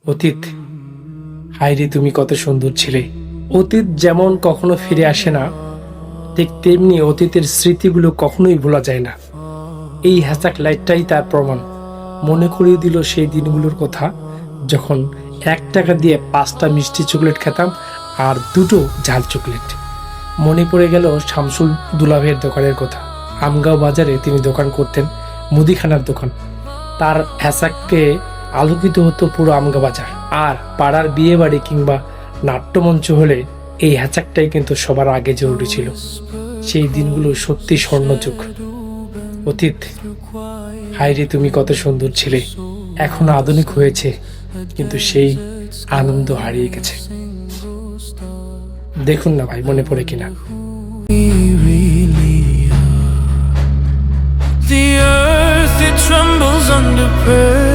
অতীত, হায়রে তুমি কত সুন্দর ছিলে। অতীত যেমন কখনো ফিরে আসে না, ঠিক তেমনি অতীতের স্মৃতিগুলো কখনোই ভোলা যায় না। এই হ্যাচাক লাইটটাই তার প্রমাণ। মনে করিয়ে দিল সেই দিনগুলোর কথা, যখন 1 টাকা দিয়ে 5টা মিষ্টি চকলেট খেতাম আর 2টো ঝাল চকলেট। মনে পড়ে গেল শামসুল দুলাভের দোকানের কথা। আমগাঁও বাজারে তিনি দোকান করতেন, মুদিখানার দোকান। তার হ্যাচাককে আলোকিত হতো পুরো আমগাঁও বাজার। আর পাড়ার বিয়ে বাড়ি কিংবা নাট্যমঞ্চ হলে এই হ্যাচাকটাই কিন্তু সবার আগে জরুরি ছিল। সেই দিনগুলো সত্যি স্বর্ণযুগ। অতীত, হায়রে তুমি কত সুন্দর ছিলে। এখন আধুনিক হয়েছে, কিন্তু সেই আনন্দ হারিয়ে গেছে। দেখুন না ভাই, মনে পড়ে কিনা। The earth, it trembles under pressure.